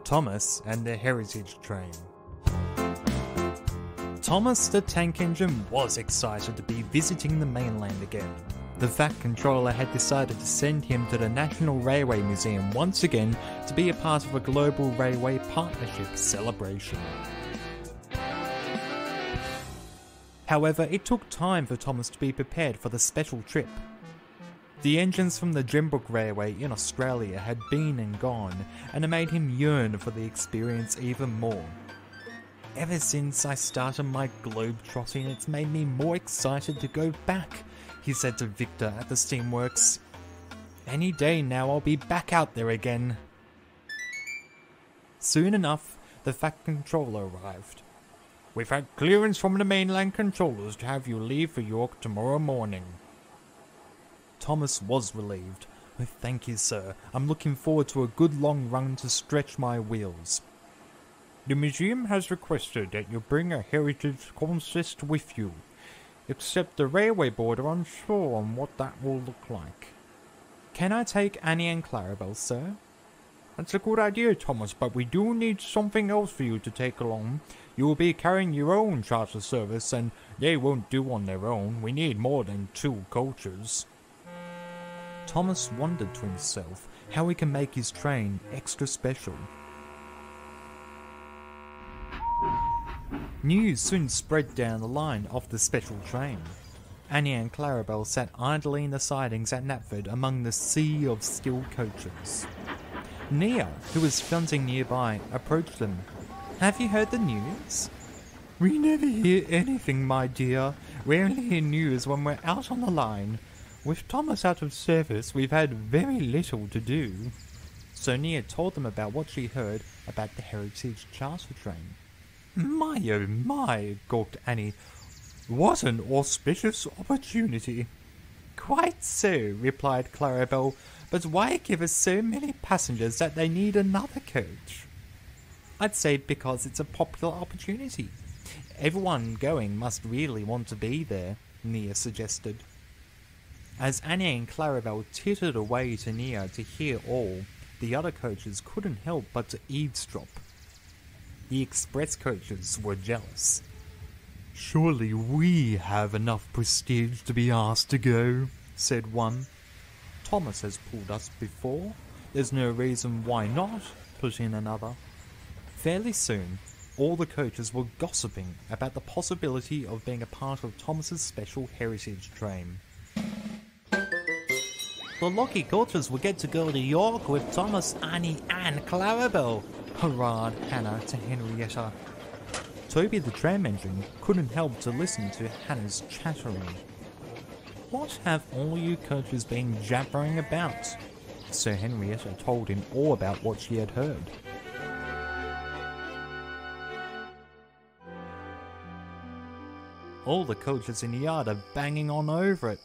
Thomas and the heritage train. Thomas the tank engine was excited to be visiting the mainland again. The Fat Controller had decided to send him to the National Railway Museum once again to be a part of a global railway partnership celebration. However, it took time for Thomas to be prepared for the special trip. The engines from the Jembrook Railway in Australia had been and gone, and it made him yearn for the experience even more. Ever since I started my globe-trotting, it's made me more excited to go back, he said to Victor at the Steamworks. Any day now I'll be back out there again. Soon enough, the Fat Controller arrived. We've had clearance from the mainland controllers to have you leave for York tomorrow morning. Thomas was relieved. Oh, thank you, sir. I'm looking forward to a good long run to stretch my wheels. The museum has requested that you bring a heritage consist with you, except the railway board are unsure on what that will look like. Can I take Annie and Clarabelle, sir? That's a good idea, Thomas, but we do need something else for you to take along. You will be carrying your own charter service, and they won't do on their own. We need more than 2 coaches. Thomas wondered to himself how he can make his train extra special. News soon spread down the line of the special train. Annie and Clarabelle sat idly in the sidings at Knapford among the sea of skilled coaches. Nia, who was fronting nearby, approached them. Have you heard the news? We never hear anything, my dear. We only hear news when we're out on the line. With Thomas out of service, we've had very little to do. So Nia told them about what she heard about the heritage charter train. My oh my, gawked Annie. What an auspicious opportunity. Quite so, replied Clarabelle, but why give us so many passengers that they need another coach? I'd say because it's a popular opportunity. Everyone going must really want to be there, Nia suggested. As Annie and Clarabelle tittered away to Nia to hear all, the other coaches couldn't help but to eavesdrop. The express coaches were jealous. Surely we have enough prestige to be asked to go, said one. Thomas has pulled us before. There's no reason why not, put in another. Fairly soon, all the coaches were gossiping about the possibility of being a part of Thomas's special heritage train. The lucky coaches will get to go to York with Thomas, Annie and Clarabelle, hurrahed Hannah to Henrietta. Toby the tram engine couldn't help to listen to Hannah's chattering. What have all you coaches been jabbering about? So Henrietta told him all about what she had heard. All the coaches in the yard are banging on over it.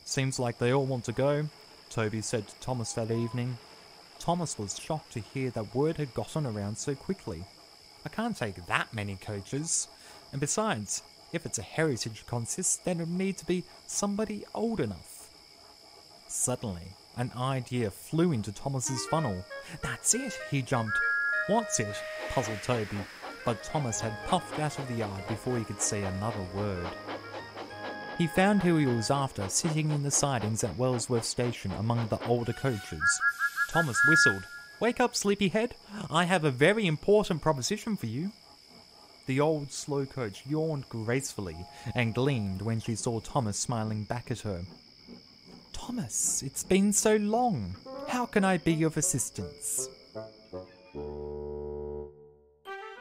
Seems like they all want to go, Toby said to Thomas that evening. Thomas was shocked to hear that word had gotten around so quickly. I can't take that many coaches. And besides, if it's a heritage consist, then it would need to be somebody old enough. Suddenly, an idea flew into Thomas's funnel. That's it, he jumped. What's it? Puzzled Toby, but Thomas had puffed out of the yard before he could say another word. He found who he was after sitting in the sidings at Wellsworth Station among the older coaches. Thomas whistled. Wake up, sleepyhead. I have a very important proposition for you. The old slow coach yawned gracefully and gleamed when she saw Thomas smiling back at her. Thomas, it's been so long. How can I be of assistance?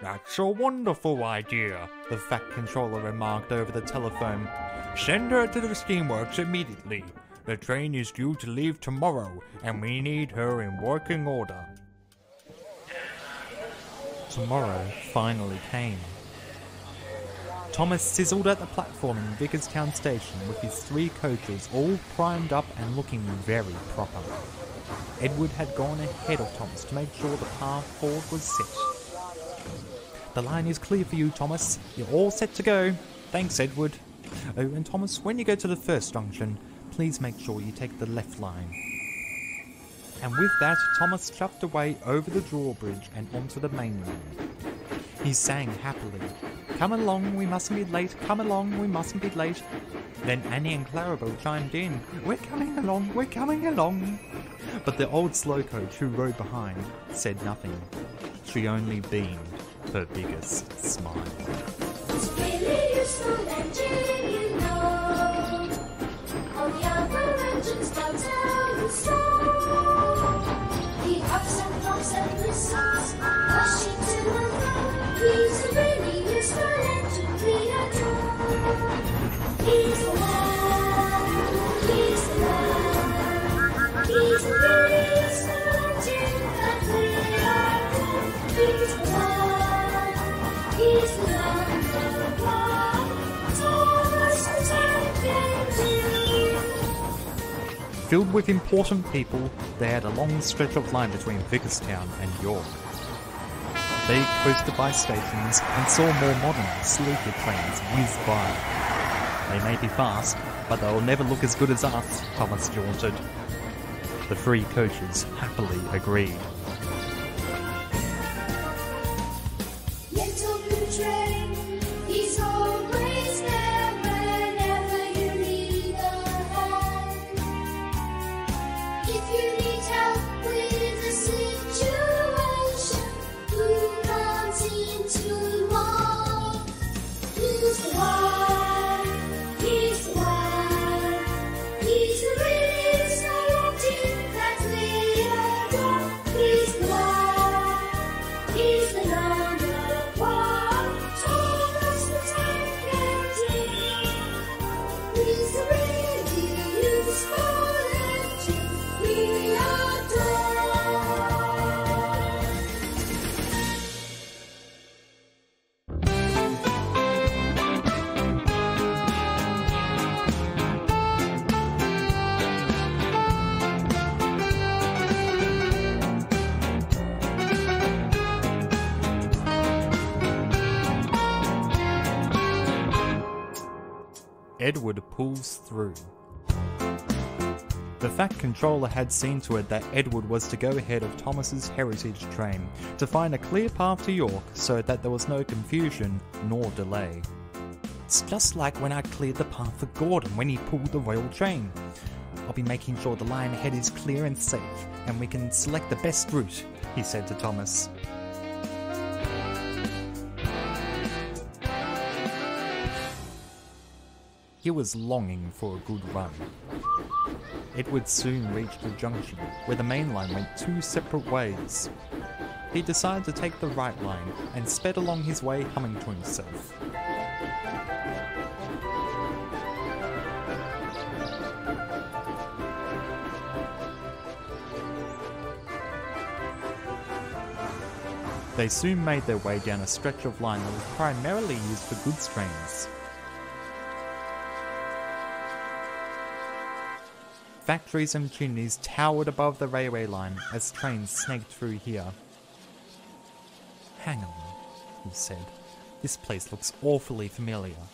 That's a wonderful idea, the Fat Controller remarked over the telephone. Send her to the steamworks immediately. The train is due to leave tomorrow, and we need her in working order. Tomorrow finally came. Thomas sizzled at the platform in Vickerstown Station with his 3 coaches all primed up and looking very proper. Edward had gone ahead of Thomas to make sure the path forward was set. The line is clear for you, Thomas. You're all set to go. Thanks, Edward. Oh, and Thomas, when you go to the first junction, please make sure you take the left line. And with that, Thomas chuffed away over the drawbridge and onto the mainland. He sang happily, "Come along, we mustn't be late, come along, we mustn't be late." Then Annie and Clarabelle chimed in, "We're coming along, we're coming along." But the old slow coach who rode behind said nothing. She only beamed her biggest smile. It's really useful engine, you know. All the other engines don't tell you so. He hops and pops and whistles, rushing to and fro. He's a really useful engine we adore. He's the one, he's the one. He's the really useful engine that we adore. He's the one, he's the number one. Thomas the Tank Engine. Filled with important people, they had a long stretch of line between Vicarstown and York. They coasted by stations and saw more modern, sleeker trains whiz by. They may be fast, but they'll never look as good as us, Thomas jaunted. The three coaches happily agreed. Little blue train, he's always there whenever you need a hand. If you need help with a situation, you can't seem to mind. He's the one, he's the one. He's the really exciting that we adore. He's the one, he's the number one. Thomas the Tank Engine. He's the really useful engine we adore. Edward pulls through. The Fat Controller had seen to it that Edward was to go ahead of Thomas's heritage train to find a clear path to York so that there was no confusion nor delay. "It's just like when I cleared the path for Gordon when he pulled the royal train. I'll be making sure the line ahead is clear and safe, and we can select the best route," he said to Thomas. He was longing for a good run. Edward soon reached a junction where the main line went two separate ways. He decided to take the right line and sped along his way, humming to himself. They soon made their way down a stretch of line that was primarily used for goods trains. Factories and chimneys towered above the railway line as trains snagged through here. "Hang on," he said. "This place looks awfully familiar."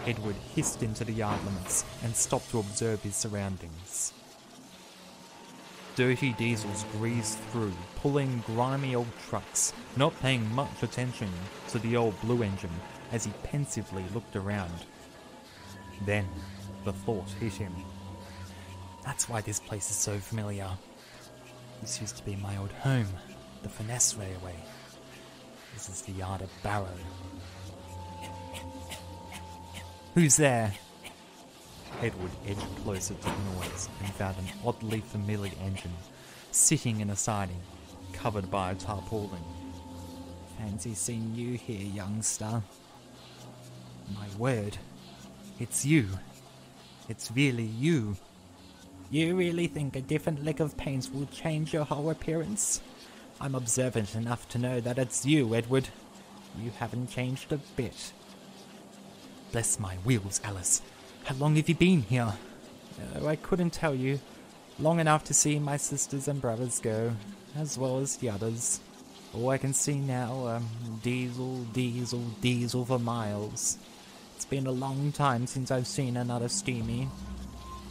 Edward hissed into the yard limits and stopped to observe his surroundings. Dirty diesels greased through, pulling grimy old trucks, not paying much attention to the old blue engine as he pensively looked around. Then the thought hit him. "That's why this place is so familiar. This used to be my old home, the Finesse Railway. This is the yard of Barrow." "Who's there?" Edward edged closer to the noise and found an oddly familiar engine, sitting in a siding, covered by a tarpaulin. "Fancy seeing you here, youngster." "My word, it's you. It's really you. You really think a different lick of paint will change your whole appearance? I'm observant enough to know that it's you, Edward. You haven't changed a bit." "Bless my wheels, Alice. How long have you been here?" "Oh, I couldn't tell you. Long enough to see my sisters and brothers go, as well as the others. All I can see now, diesel, diesel, diesel for miles. It's been a long time since I've seen another steamy."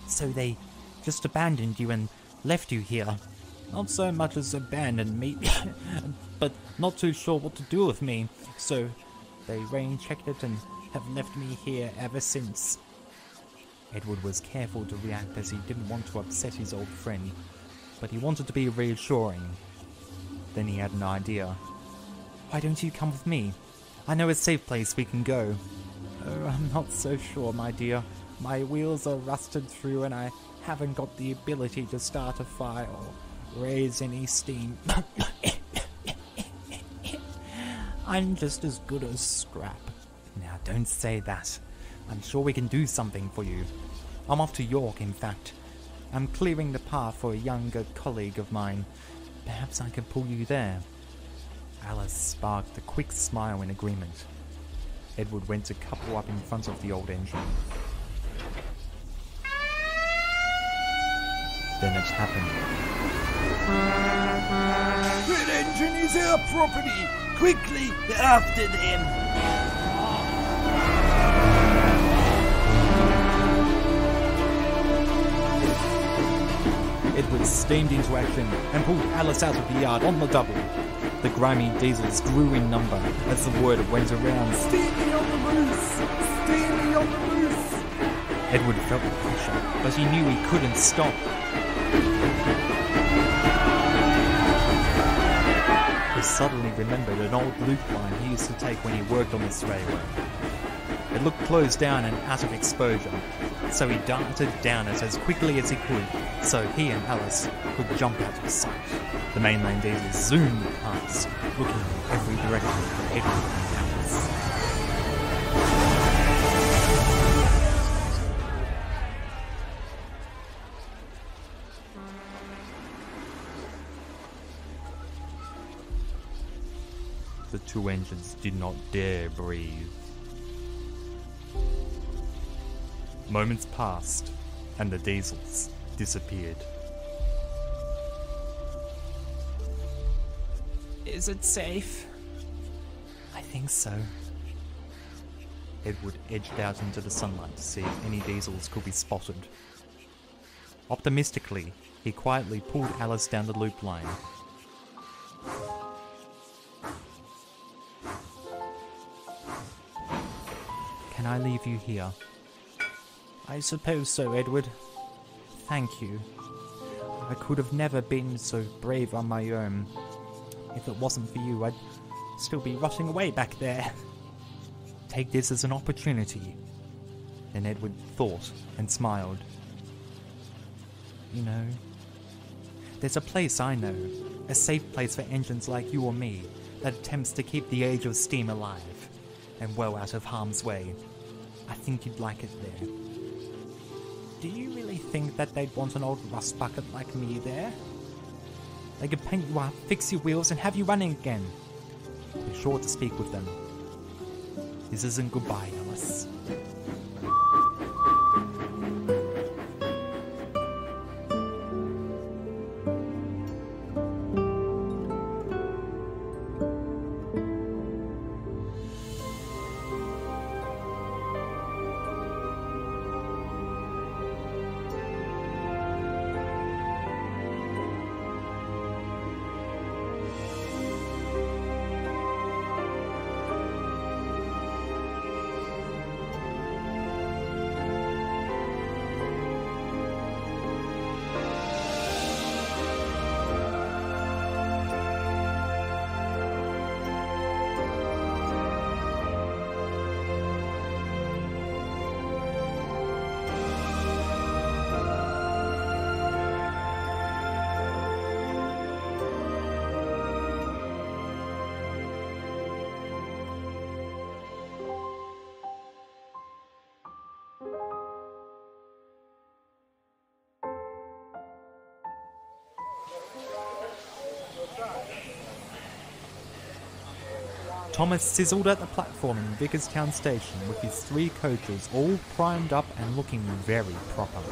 "So they just abandoned you and left you here?" not so much as abandoned me, but not too sure what to do with me, so they rain-checked it and have left me here ever since. Edward was careful to react as he didn't want to upset his old friend, but he wanted to be reassuring. Then he had an idea. Why don't you come with me? I know a safe place we can go. Oh, I'm not so sure, my dear. My wheels are rusted through and I haven't got the ability to start a fire or raise any steam. I'm just as good as scrap. Now don't say that. I'm sure we can do something for you. I'm off to York, in fact. I'm clearing the path for a younger colleague of mine. Perhaps I can pull you there. Alice sparked a quick smile in agreement. Edward went to couple up in front of the old engine. Then it happened. That engine is our property! Quickly, after them! Edward steamed into action and pulled Alice out of the yard on the double. The grimy diesels grew in number as the word went around. Stepney on the loose! Stepney on the loose! Edward felt the pressure, but he knew he couldn't stop. He suddenly remembered an old loop line he used to take when he worked on this railway. It looked closed down and out of exposure, so he darted down it as quickly as he could, so he and Alice could jump out of sight. The mainline diesel zoomed past, looking in every direction for Edward and Alice. The two engines did not dare breathe. Moments passed, and the diesels disappeared. Is it safe? I think so. Edward edged out into the sunlight to see if any diesels could be spotted. Optimistically, he quietly pulled Alice down the loop line. Can I leave you here? I suppose so, Edward. Thank you. I could have never been so brave on my own. If it wasn't for you, I'd still be rotting away back there. Take this as an opportunity. Then Edward thought and smiled. You know, there's a place I know, a safe place for engines like you or me, that attempts to keep the age of steam alive, and well out of harm's way. I think you'd like it there. Do you really think that they'd want an old rust bucket like me there? They could paint you up, fix your wheels, and have you running again. Be sure to speak with them. This isn't goodbye, Alice. Thomas sizzled at the platform in Vicarstown Station with his 3 coaches all primed up and looking very proper.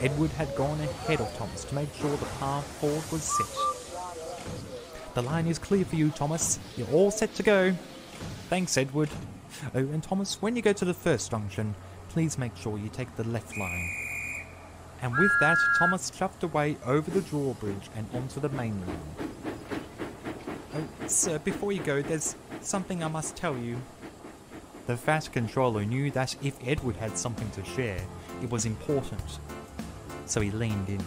Edward had gone ahead of Thomas to make sure the path forward was set. The line is clear for you, Thomas. You're all set to go. Thanks, Edward. Oh, and Thomas, when you go to the first junction, please make sure you take the left line. And with that, Thomas chuffed away over the drawbridge and onto the main line. Oh, sir, before you go, there's something I must tell you. The fat controller knew that if Edward had something to share, it was important. So he leaned in.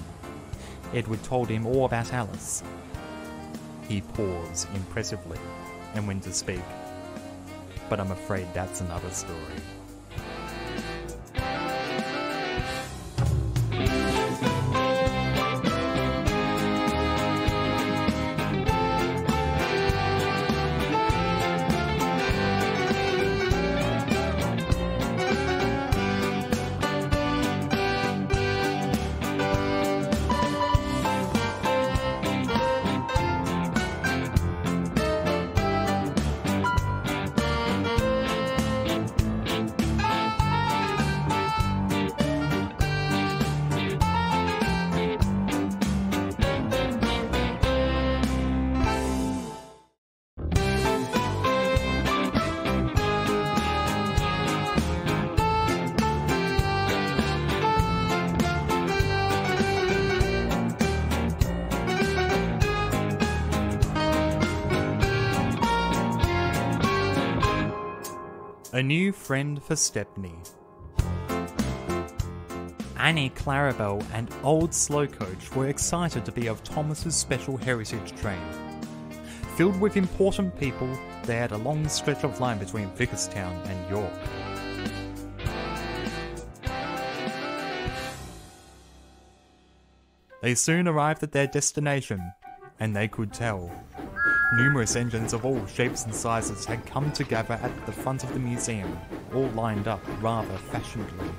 Edward told him all about Alice. He paused impressively and went to speak. But I'm afraid that's another story. A new friend for Stepney. Annie, Clarabelle and Old Slowcoach were excited to be of Thomas's special heritage train. Filled with important people, they had a long stretch of line between Vicarstown and York. They soon arrived at their destination, and they could tell. Numerous engines of all shapes and sizes had come together at the front of the museum, all lined up rather fashionably.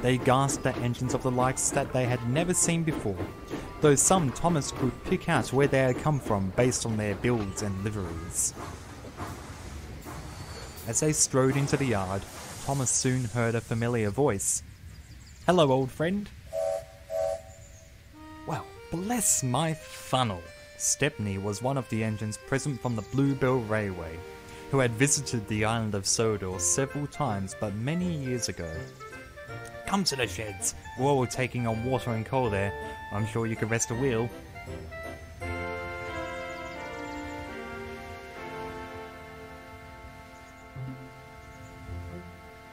They gasped at engines of the likes that they had never seen before, though some Thomas could pick out where they had come from based on their builds and liveries. As they strode into the yard, Thomas soon heard a familiar voice. "Hello, old friend." Well, bless my funnel. Stepney was one of the engines present from the Bluebell Railway, who had visited the island of Sodor several times but many years ago. "Come to the sheds. We're all taking on water and coal there. I'm sure you could rest a wheel."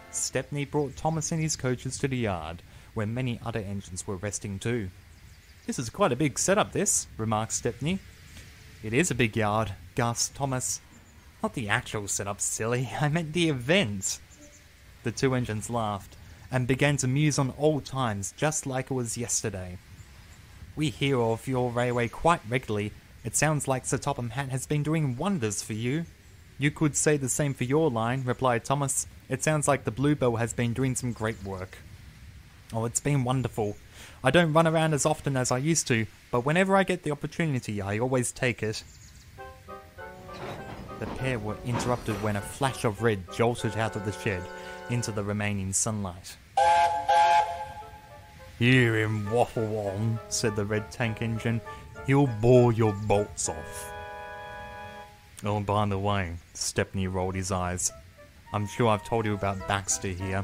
Stepney brought Thomas and his coaches to the yard, where many other engines were resting too. "This is quite a big setup, this," remarked Stepney. "It is a big yard," gasped Thomas. "Not the actual setup, silly. I meant the event." The two engines laughed, and began to muse on old times just like it was yesterday. "We hear of your railway quite regularly. It sounds like Sir Topham Hatt has been doing wonders for you." "You could say the same for your line," replied Thomas. "It sounds like the Bluebell has been doing some great work." "Oh, it's been wonderful. I don't run around as often as I used to, but whenever I get the opportunity, I always take it." The pair were interrupted when a flash of red jolted out of the shed into the remaining sunlight. "Hear him waffle on," said the red tank engine. "He'll bore your bolts off." "Oh, by the way," Stepney rolled his eyes, "I'm sure I've told you about Baxter here."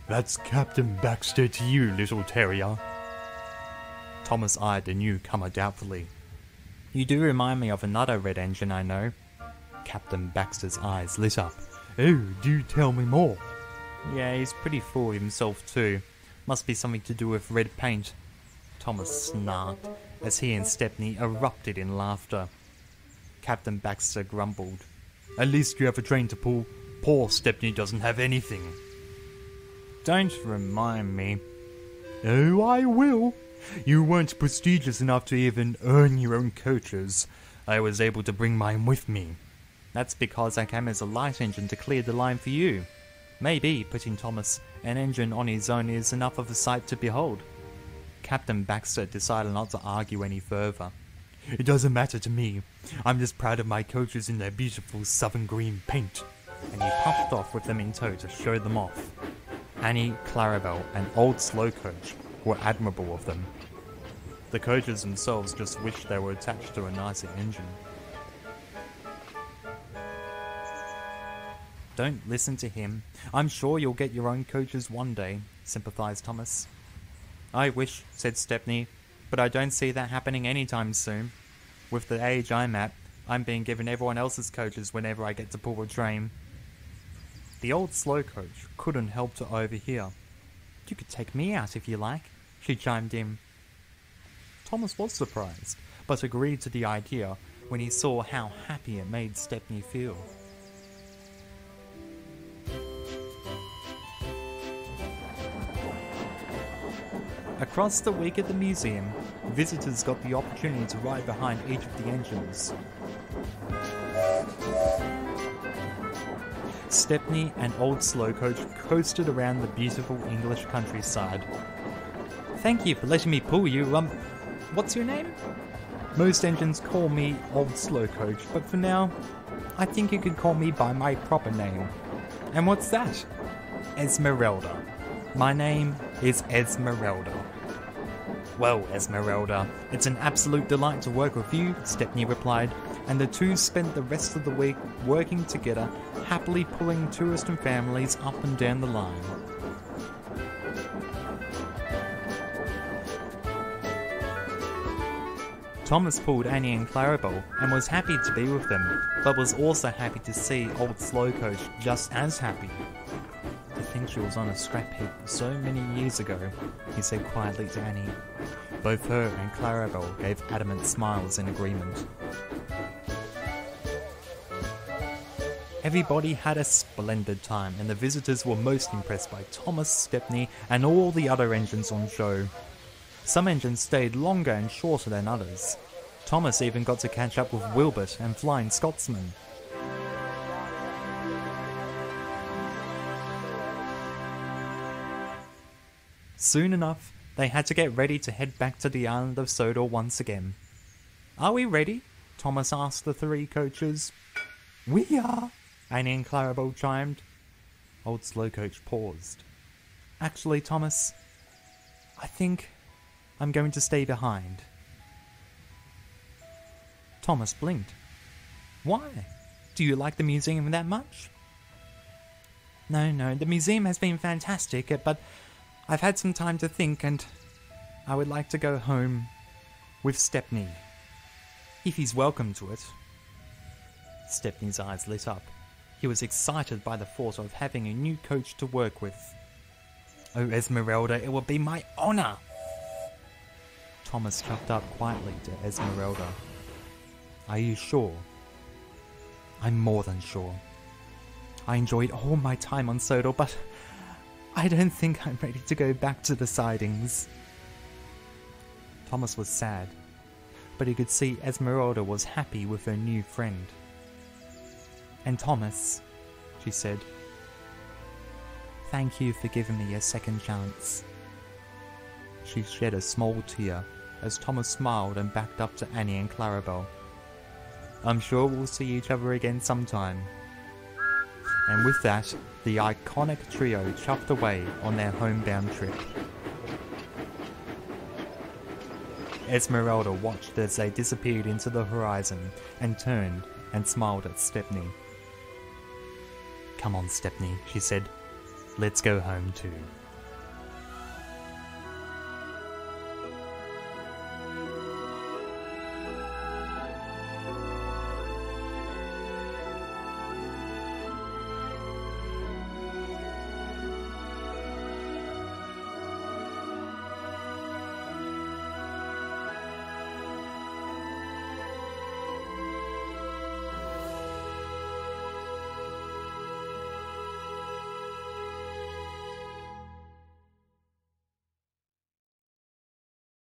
"That's Captain Baxter to you, little terrier." Thomas eyed the newcomer doubtfully. "You do remind me of another red engine I know." Captain Baxter's eyes lit up. "Oh, do tell me more." "Yeah, he's pretty full of himself too. Must be something to do with red paint." Thomas snarked as he and Stepney erupted in laughter. Captain Baxter grumbled. "At least you have a train to pull. Poor Stepney doesn't have anything." "Don't remind me." "Oh, I will. You weren't prestigious enough to even earn your own coaches. I was able to bring mine with me." "That's because I came as a light engine to clear the line for you." "Maybe," put in Thomas, "an engine on his own is enough of a sight to behold." Captain Baxter decided not to argue any further. "It doesn't matter to me. I'm just proud of my coaches in their beautiful southern green paint." And he puffed off with them in tow to show them off. Annie, Clarabelle and Old Slowcoach were admirable of them. The coaches themselves just wished they were attached to a nicer engine. "Don't listen to him. I'm sure you'll get your own coaches one day," sympathised Thomas. I wish, said Stepney, but I don't see that happening anytime soon. With the age I'm at, I'm being given everyone else's coaches whenever I get to pull a train. The old slow coach couldn't help to overhear. You could take me out if you like, she chimed in. Thomas was surprised, but agreed to the idea when he saw how happy it made Stepney feel. Across the week at the museum, visitors got the opportunity to ride behind each of the engines. Stepney and Old Slow Coach coasted around the beautiful English countryside. Thank you for letting me pull you, what's your name? Most engines call me Old Slow Coach, but for now, I think you could call me by my proper name. And what's that? Esmeralda. My name is Esmeralda. Well, Esmeralda, it's an absolute delight to work with you, Stepney replied, and the two spent the rest of the week working together, happily pulling tourist and families up and down the line. Thomas pulled Annie and Clarabelle and was happy to be with them, but was also happy to see Old Slow Coach just as happy. To think she was on a scrap heap so many years ago, he said quietly to Annie. Both her and Clarabelle gave adamant smiles in agreement. Everybody had a splendid time, and the visitors were most impressed by Thomas, Stepney, and all the other engines on show. Some engines stayed longer and shorter than others. Thomas even got to catch up with Wilbert and Flying Scotsman. Soon enough, they had to get ready to head back to the island of Sodor once again. Are we ready? Thomas asked the three coaches. We are, Annie and Clarabelle chimed. Old Slow Coach paused. Actually, Thomas, I think I'm going to stay behind. Thomas blinked. Why? Do you like the museum that much? No, the museum has been fantastic, but I've had some time to think and I would like to go home with Stepney, if he's welcome to it. Stepney's eyes lit up. He was excited by the thought of having a new coach to work with. Oh, Esmeralda, it will be my honour! Thomas chucked up quietly to Esmeralda. Are you sure? I'm more than sure. I enjoyed all my time on Sodor, but I don't think I'm ready to go back to the sidings. Thomas was sad, but he could see Esmeralda was happy with her new friend. And Thomas, she said, thank you for giving me a second chance. She shed a small tear as Thomas smiled and backed up to Annie and Clarabelle. I'm sure we'll see each other again sometime. And with that, the iconic trio chuffed away on their homebound trip. Esmeralda watched as they disappeared into the horizon and turned and smiled at Stepney. Come on, Stepney, she said. Let's go home too.